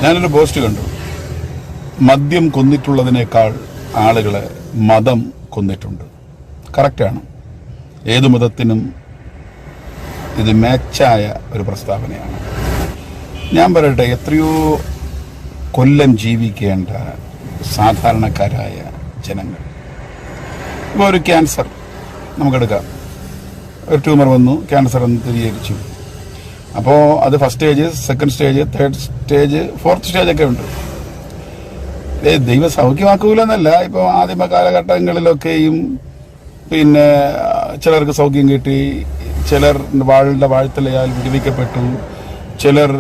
ഞാനൊരു പോസ്റ്റ് കണ്ടു. മദ്യം കൊന്നിട്ടുള്ളതിനേക്കാൾ ആളുകളെ മതം കൊന്നിട്ടുണ്ട്. കറക്റ്റാണ്. ഏതു മതത്തിനും ഇത് മാച്ചായ ഒരു പ്രസ്താവനയാണ്. ഞാൻ പറയട്ടെ, എത്രയോ കൊല്ലം ജീവിക്കേണ്ട സാധാരണക്കാരായ ജനങ്ങൾ, ഇപ്പോൾ ഒരു ക്യാൻസർ നമുക്കെടുക്കാം. ഒരു ട്യൂമർ വന്നു, ക്യാൻസർ എന്ന് സ്ഥിരീകരിച്ചു. അപ്പോൾ അത് first stage, second stage, third stage, fourth സ്റ്റേജൊക്കെ ഉണ്ട്. ദൈവം സൗഖ്യമാക്കൂലെന്നല്ല. ഇപ്പോൾ ആദിമ കാലഘട്ടങ്ങളിലൊക്കെയും പിന്നെ ചിലർക്ക് സൗഖ്യം കിട്ടി, ചിലർ വാളുടെ വാഴ്ത്തലയാൽ വിടുവിക്കപ്പെട്ടു, ചിലർ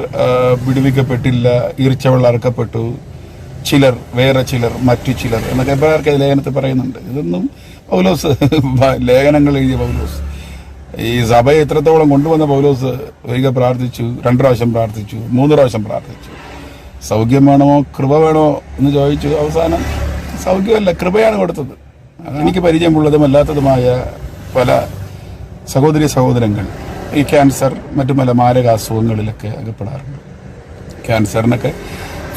വിടുവിക്കപ്പെട്ടില്ല, ഈർച്ചവെള്ളം അറക്കപ്പെട്ടു, ചിലർ മറ്റു ചിലർ എന്നൊക്കെ പേർക്ക് ലേഖനത്തിൽ പറയുന്നുണ്ട്. ഇതൊന്നും പൗലോസ് ലേഖനങ്ങൾ എഴുതിയ പൗലോസ്, ഈ സഭയെ എത്രത്തോളം കൊണ്ടുവന്ന പൗലോസ് ഒരിക്കൽ പ്രാർത്ഥിച്ചു, 2 പ്രാവശ്യം പ്രാർത്ഥിച്ചു, 3 പ്രാവശ്യം പ്രാർത്ഥിച്ചു. സൗഖ്യം വേണമോ കൃപ വേണോ എന്ന് ചോദിച്ചു. അവസാനം സൗഖ്യമല്ല, കൃപയാണ് കൊടുത്തത്. എനിക്ക് പരിചയമുള്ളതും അല്ലാത്തതുമായ പല സഹോദരങ്ങൾ ഈ ക്യാൻസർ മറ്റു പല മാരക അസുഖങ്ങളിലൊക്കെ അകപ്പെടാറുണ്ട്. ക്യാൻസറിനൊക്കെ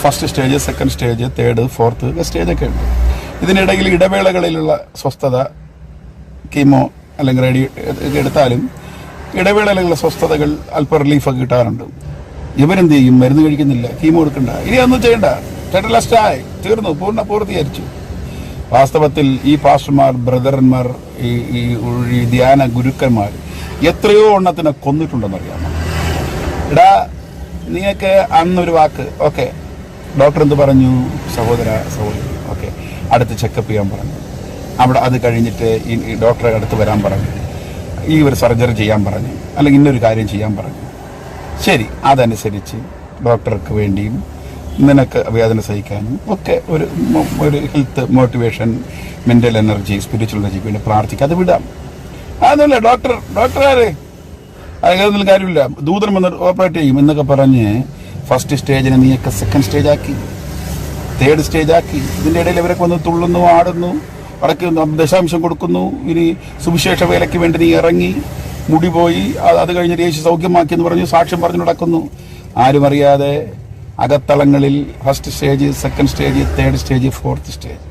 first stage, second stage, third, fourth സ്റ്റേജൊക്കെ ഉണ്ട്. ഇതിനിടയിൽ ഇടവേളകളിലുള്ള സ്വസ്ഥത, കീമോ അല്ലെങ്കിൽ റേഡിയോ എടുത്താലും ഇടവേളകളിലുള്ള സ്വസ്ഥതകൾ അല്പ റിലീഫൊക്കെ കിട്ടാറുണ്ട്. ഇവരെന്ത് ചെയ്യും? മരുന്ന് കഴിക്കുന്നില്ല, കീമോ എടുക്കണ്ട, ഇനി ഒന്നും ചെയ്യണ്ട, ടെറ്റലസ്റ്റായി തീർന്നു, പൂർത്തീകരിച്ചു. വാസ്തവത്തിൽ ഈ പാസ്റ്റർമാർ, ബ്രദറന്മാർ, ഈ ധ്യാന ഗുരുക്കന്മാർ എത്രയോ എണ്ണത്തിനെ കൊന്നിട്ടുണ്ടെന്നറിയാമോ? എടാ, നീയൊക്കെ അന്നൊരു വാക്ക്, ഓക്കെ, ഡോക്ടർ എന്ത് പറഞ്ഞു? സഹോദരി, ഓക്കെ, അടുത്ത് ചെക്കപ്പ് ചെയ്യാൻ പറഞ്ഞു. അവിടെ അത് കഴിഞ്ഞിട്ട് ഈ ഡോക്ടറെ അടുത്ത് വരാൻ പറഞ്ഞു, ഈ ഒരു സർജറി ചെയ്യാൻ പറഞ്ഞു, അല്ലെങ്കിൽ ഇന്നൊരു കാര്യം ചെയ്യാൻ പറഞ്ഞു. ശരി, അതനുസരിച്ച് ഡോക്ടർക്ക് വേണ്ടിയും നിനക്ക് വേദന സഹിക്കാനും ഒക്കെ ഒരു health motivation, mental energy, spiritual എനർജിക്ക് വേണ്ടി പ്രാർത്ഥിക്കുക. അത് വിടാം. അതൊന്നുമില്ല, ഡോക്ടറാരെ അതൊന്നും കാര്യമില്ല, ദൂതൻ വന്ന് ഓപ്പറേറ്റ് ചെയ്യും എന്നൊക്കെ പറഞ്ഞ് ഫസ്റ്റ് സ്റ്റേജിനെ നീയൊക്കെ സെക്കൻഡ് സ്റ്റേജ് ആക്കി, തേർഡ് സ്റ്റേജ് ആക്കി. ഇതിൻ്റെ ഇടയിൽ ഇവരൊക്കെ വന്ന് തുള്ളുന്നു, ആടുന്നു, അടയ്ക്ക് ദശാംശം കൊടുക്കുന്നു. ഇനി സുവിശേഷ വേലയ്ക്ക് വേണ്ടി നീ ഇറങ്ങി, മുടി പോയി, അത് കഴിഞ്ഞ് യേശു സൗഖ്യമാക്കി എന്ന് പറഞ്ഞു സാക്ഷ്യം പറഞ്ഞു നടക്കുന്നു. ആരും അറിയാതെ അകത്തളങ്ങളിൽ first stage, second stage, third stage, fourth stage,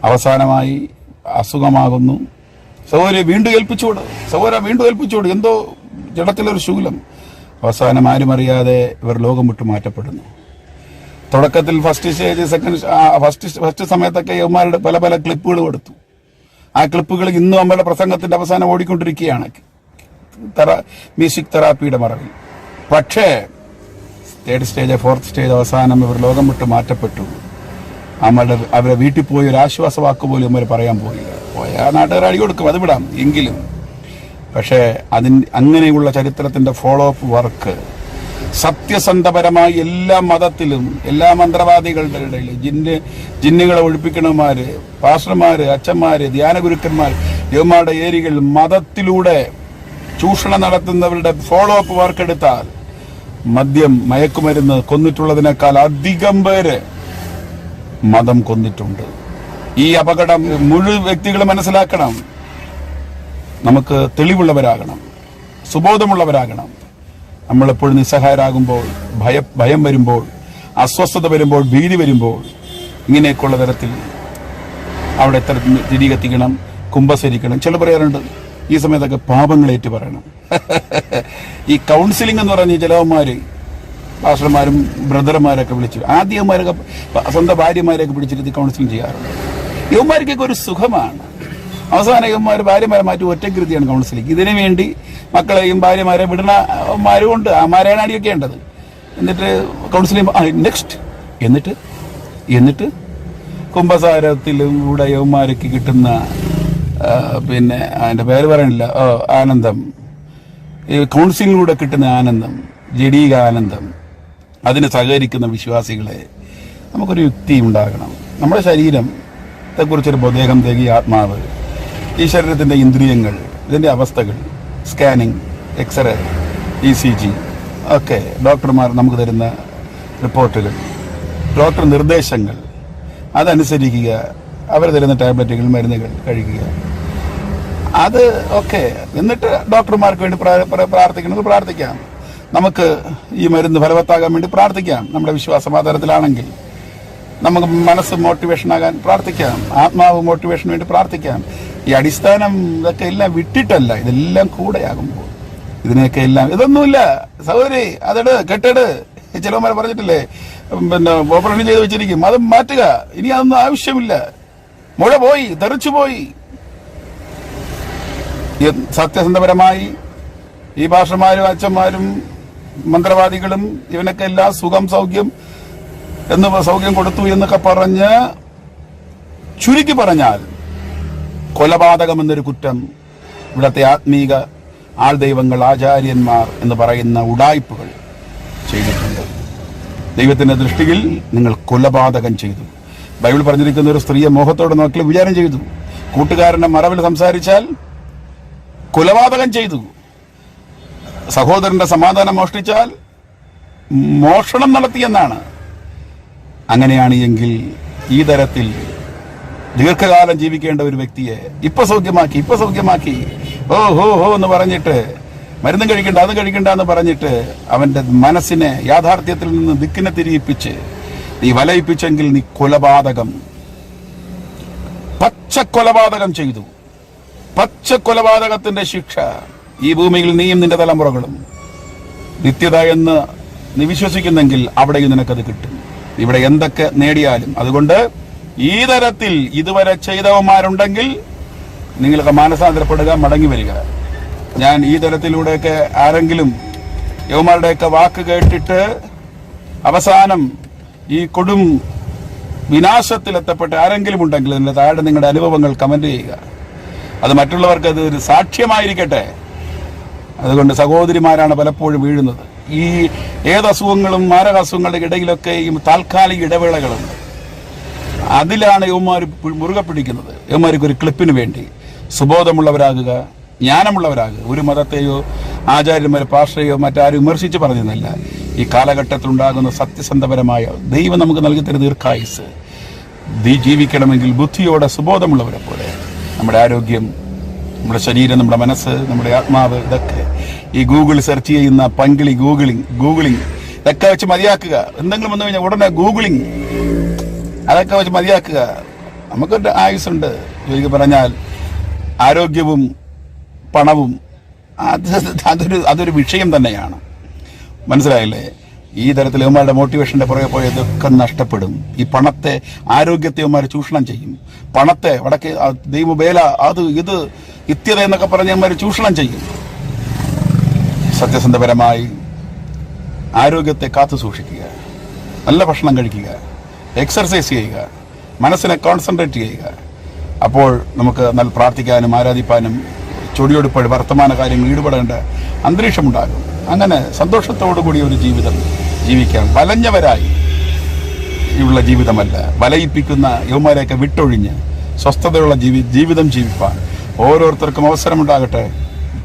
അവസാനമായി അസുഖമാകുന്നു. സഹോദരി വീണ്ടും ഏൽപ്പിച്ചുകൂട്, എന്തോ ജഡത്തിലൊരു ശൂലം. അവസാനം ആരും അറിയാതെ ഇവർ ലോകം വിട്ടു മാറ്റപ്പെടുന്നു. തുടക്കത്തിൽ ഫസ്റ്റ് സ്റ്റേജ്, ഫസ്റ്റ് സമയത്തൊക്കെ യവന്മാരുടെ പല ക്ലിപ്പുകൾ കൊടുത്തു. ആ ക്ലിപ്പുകൾ ഇന്നും അമ്മയുടെ പ്രസംഗത്തിന്റെ അവസാനം ഓടിക്കൊണ്ടിരിക്കുകയാണ് മ്യൂസിക് തെറാപ്പിയുടെ മറവിൽ. പക്ഷേ തേർഡ് സ്റ്റേജ്, ഫോർത്ത് സ്റ്റേജ് അവസാനം ഇവർ ലോകം വിട്ട് മാറ്റപ്പെട്ടു. അവരെ വീട്ടിൽ പോയി ഒരു ആശ്വാസവാക്ക് പോലും ഇവർ പറയാൻ പോയില്ല. പോയാൽ നാട്ടുകാർ അടി കൊടുക്കും, അത് വിടാം. എങ്കിലും പക്ഷേ അങ്ങനെയുള്ള ചരിത്രത്തിന്റെ ഫോളോ അപ്പ് വർക്ക് സത്യസന്ധപരമായി എല്ലാ മതത്തിലും, എല്ലാ മന്ത്രവാദികളുടെ ഇടയിൽ, ജിന്നുകളെ ഒഴിപ്പിക്കണമാര്, പാസ്റ്റർമാര്, അച്ഛന്മാര്, ധ്യാനഗുരുക്കന്മാർ, യവന്മാരുടെ ഏരികൾ മതത്തിലൂടെ ചൂഷണം നടത്തുന്നവരുടെ ഫോളോ അപ്പ് വർക്ക് എടുത്താൽ മദ്യം, മയക്കുമരുന്ന് കൊന്നിട്ടുള്ളതിനേക്കാൾ അധികം പേര് മതം കൊന്നിട്ടുണ്ട്. ഈ അപകടം മുഴുവൻ വ്യക്തികൾ മനസ്സിലാക്കണം. നമുക്ക് തെളിവുള്ളവരാകണം, സുബോധമുള്ളവരാകണം. നമ്മളെപ്പോഴും നിസ്സഹായരാകുമ്പോൾ, ഭയം വരുമ്പോൾ, അസ്വസ്ഥത വരുമ്പോൾ, ഭീതി വരുമ്പോൾ, ഇങ്ങനെയൊക്കെയുള്ള തരത്തിൽ അവിടെ എത്ര തിരി കത്തിക്കണം, കുമ്പസരിക്കണം. ചില പറയാറുണ്ട് ഈ സമയത്തൊക്കെ പാപങ്ങളേറ്റ് പറയണം. ഈ കൗൺസിലിംഗ് എന്ന് പറഞ്ഞ ചിലവന്മാര്, പാസ്റ്റർമാരും ബ്രദർമാരൊക്കെ വിളിച്ചു, ആദ്യമാരൊക്കെ സ്വന്തം ഭാര്യമാരെയൊക്കെ പിടിച്ചിരുത്തി കൗൺസിലിംഗ് ചെയ്യാറുണ്ട്. യവന്മാർക്കൊക്കെ ഒരു സുഖമാണ്. അവസാനം യവന്മാർ ഭാര്യമാരെ മാറ്റി ഒറ്റകൃതിയാണ് കൗൺസിലിംഗ്. ഇതിനു വേണ്ടി മക്കളെയും ഭാര്യമാരെ വിടുന്നമാരും ഉണ്ട്. ആമാരെയാണ് അടിയൊക്കെ ഉണ്ടത്. എന്നിട്ട് കൗൺസിലിംഗ് നെക്സ്റ്റ്, എന്നിട്ട് കുംഭസാരത്തിലൂടെ യവന്മാർക്ക് കിട്ടുന്ന പിന്നെ അതിന്റെ പേര് പറയണില്ല, ആനന്ദം, ഈ കൗൺസിലിലൂടെ കിട്ടുന്ന ആനന്ദം, ജഡീക ആനന്ദം, അതിന് സഹകരിക്കുന്ന വിശ്വാസികളെ നമുക്കൊരു യുക്തി ഉണ്ടാകണം. നമ്മുടെ ശരീരത്തെക്കുറിച്ചൊരു ബോധേഹം, ദേഹി, ആത്മാവ്, ഈ ശരീരത്തിന്റെ ഇന്ദ്രിയങ്ങൾ, ഇതിന്റെ അവസ്ഥകൾ, സ്കാനിങ്, എക്സ്റേ, ECG ഒക്കെ ഡോക്ടർമാർ നമുക്ക് തരുന്ന റിപ്പോർട്ടുകൾ, ഡോക്ടർ നിർദ്ദേശങ്ങൾ, അതനുസരിക്കുക. അവർ തരുന്ന ടാബ്ലറ്റുകൾ, മരുന്നുകൾ കഴിക്കുക. അത് ഓക്കെ. എന്നിട്ട് ഡോക്ടർമാർക്ക് വേണ്ടി പ്രാർത്ഥിക്കണം, പ്രാർത്ഥിക്കാം. നമുക്ക് ഈ മരുന്ന് ഫലവത്താകാൻ വേണ്ടി പ്രാർത്ഥിക്കാം. നമ്മുടെ വിശ്വാസം ആ തരത്തിലാണെങ്കിൽ നമുക്ക് മനസ്സ് മോട്ടിവേഷനാകാൻ പ്രാർത്ഥിക്കാം, ആത്മാവ് മോട്ടിവേഷന് വേണ്ടി പ്രാർത്ഥിക്കാം. ഈ അടിസ്ഥാനം ഇതൊക്കെ എല്ലാം വിട്ടിട്ടല്ല, ഇതെല്ലാം കൂടെയാകുമ്പോൾ ഇതിനെയൊക്കെ എല്ലാം ഇതൊന്നുമില്ല സഹോദരി, അതെട് കെട്ടെട്. ചിലവന്മാർ പറഞ്ഞിട്ടില്ലേ, പിന്നെ ഓപ്പറേഷൻ ചെയ്ത് വെച്ചിരിക്കും, അത് മാറ്റുക, ഇനി അതൊന്നും ആവശ്യമില്ല, മുഴ പോയി, തെറിച്ചു പോയി. സത്യസന്ധപരമായി ഈ ഭാഷമാരും അച്ഛന്മാരും മന്ത്രവാദികളും ഇവനൊക്കെ എല്ലാം സുഖം സൗഖ്യം സൗഖ്യം കൊടുത്തു എന്നൊക്കെ പറഞ്ഞ് ചുരുക്കി പറഞ്ഞാൽ കൊലപാതകം എന്നൊരു കുറ്റം ഇവിടത്തെ ആത്മീക ആൾദൈവങ്ങൾ ആചാര്യന്മാർ എന്ന് പറയുന്ന ഉടായ്പകൾ ചെയ്തിട്ടുണ്ട്. ദൈവത്തിന്റെ ദൃഷ്ടിയിൽ നിങ്ങൾ കൊലപാതകം ചെയ്തു. ബൈബിൾ പറഞ്ഞിരിക്കുന്ന ഒരു സ്ത്രീയെ മോഹത്തോടെ നോക്കി വിചാരം ചെയ്തു. കൂട്ടുകാരന്റെ മറവിൽ സംസാരിച്ചാൽ കൊലപാതകം ചെയ്തു. സഹോദരന്റെ സമാധാനം മോഷ്ടിച്ചാൽ മോഷണം നടത്തിയെന്നാണ്. അങ്ങനെയാണ് എങ്കിൽ ഈ തരത്തിൽ ദീർഘകാലം ജീവിക്കേണ്ട ഒരു വ്യക്തിയെ ഇപ്പൊ സൗഖ്യമാക്കി ഓ ഹോ ഹോ എന്ന് പറഞ്ഞിട്ട് മരുന്നും കഴിക്കണ്ട അത് കഴിക്കണ്ട എന്ന് പറഞ്ഞിട്ട് അവന്റെ മനസ്സിനെ യാഥാർത്ഥ്യത്തിൽ നിന്ന് ദിക്കിനെ തിരിയിപ്പിച്ച് നീ വലയിപ്പിച്ചെങ്കിൽ നീ പച്ചക്കൊലപാതകം ചെയ്തു. പച്ചക്കൊലപാതകത്തിന്റെ ശിക്ഷ ഈ ഭൂമിയിൽ നീയും നിന്റെ തലമുറകളും നിത്യത എന്ന് നീ വിശ്വസിക്കുന്നെങ്കിൽ അവിടെയും നിനക്കത് കിട്ടും. ഇവിടെ എന്തൊക്കെ നേടിയാലും. അതുകൊണ്ട് ഈ തരത്തിൽ ഇതുവരെ ചെയ്തവന്മാരുണ്ടെങ്കിൽ നിങ്ങൾക്ക് മാനസാന്തരപ്പെടുക, മടങ്ങി വരിക. ഞാൻ ഈ തരത്തിലൂടെയൊക്കെ ആരെങ്കിലും യവന്മാരുടെയൊക്കെ വാക്ക് കേട്ടിട്ട് അവസാനം ഈ കൊടും വിനാശത്തിലെത്തപ്പെട്ട് ആരെങ്കിലും ഉണ്ടെങ്കിൽ അതിന്റെ താഴെ നിങ്ങളുടെ അനുഭവങ്ങൾ കമന്റ് ചെയ്യുക. അത് മറ്റുള്ളവർക്ക് അത് ഒരു സാക്ഷ്യമായിരിക്കട്ടെ. അതുകൊണ്ട് സഹോദരിമാരാണ് പലപ്പോഴും വീഴുന്നത്. ഈ ഏതസുഖങ്ങളും മാരകാസുഖങ്ങളുടെ ഇടയിലൊക്കെ ഈ താൽക്കാലിക ഇടവേളകളുണ്ട്. അതിലാണ് യവന്മാർ മുറുകെ പിടിക്കുന്നത്. യവന്മാർക്ക് ഒരു ക്ലിപ്പിന് വേണ്ടി സുബോധമുള്ളവരാകുക, ജ്ഞാനമുള്ളവരാകുക. ഒരു മതത്തെയോ ആചാര്യന്മാരെ പാസ്റ്ററെയോ മറ്റാരും വിമർശിച്ച് പറഞ്ഞതല്ല. ഈ കാലഘട്ടത്തിലുണ്ടാകുന്ന സത്യസന്ധപരമായ ദൈവം നമുക്ക് നൽകി തരുന്ന ദീർഘായുസ് ജീവിക്കണമെങ്കിൽ ബുദ്ധിയോടെ സുബോധമുള്ളവരെ പോലെ നമ്മുടെ ആരോഗ്യം, നമ്മുടെ ശരീരം, നമ്മുടെ മനസ്സ്, നമ്മുടെ ആത്മാവ്, ഇതൊക്കെ ഈ ഗൂഗിൾ സെർച്ച് ചെയ്യുന്ന പങ്കിളി ഗൂഗിളിങ് ഇതൊക്കെ വെച്ച് മതിയാക്കുക. എന്തെങ്കിലും വന്നു കഴിഞ്ഞാൽ ഉടനെ ഗൂഗിളിങ് അതൊക്കെ വെച്ച് മതിയാക്കുക. നമുക്കൊരു ആയുസ്സുണ്ട്. ചുരുക്കി പറഞ്ഞാൽ ആരോഗ്യവും പണവും അതൊരു വിഷയം തന്നെയാണ്. മനസ്സിലായില്ലേ? ഈ തരത്തിൽ ഇവന്മാരുടെ മോട്ടിവേഷന്റെ പുറകെ പോയ ഇതൊക്കെ നഷ്ടപ്പെടും. ഈ പണത്തെ, ആരോഗ്യത്തെ ഇവന്മാർ ചൂഷണം ചെയ്യും. പണത്തെ വടക്ക് ദൈവവേല, അത് ഇത് ഇത്യത എന്നൊക്കെ പറഞ്ഞ് ഇവന്മാർ ചൂഷണം ചെയ്യും. സത്യസന്ധപരമായി ആരോഗ്യത്തെ കാത്തു സൂക്ഷിക്കുക, നല്ല ഭക്ഷണം കഴിക്കുക, എക്സർസൈസ് ചെയ്യുക, മനസ്സിനെ കോൺസെൻട്രേറ്റ് ചെയ്യുക. അപ്പോൾ നമുക്ക് നല്ല പ്രാർത്ഥിക്കാനും ആരാധിപ്പാനും ചൊടിയൊടുപ്പഴ് വർത്തമാന കാര്യങ്ങൾ ഈടുപെടേണ്ട അന്തരീക്ഷമുണ്ടാകും. അങ്ങനെ സന്തോഷത്തോടുകൂടി ഒരു ജീവിതം ജീവിക്കാം. വലഞ്ഞവരായി ഉള്ള ജീവിതമല്ല, വലയിപ്പിക്കുന്ന യൗമാരെയൊക്കെ വിട്ടൊഴിഞ്ഞ് സ്വസ്ഥതയുള്ള ജീവിതം ജീവിപ്പാൻ ഓരോരുത്തർക്കും അവസരമുണ്ടാകട്ടെ.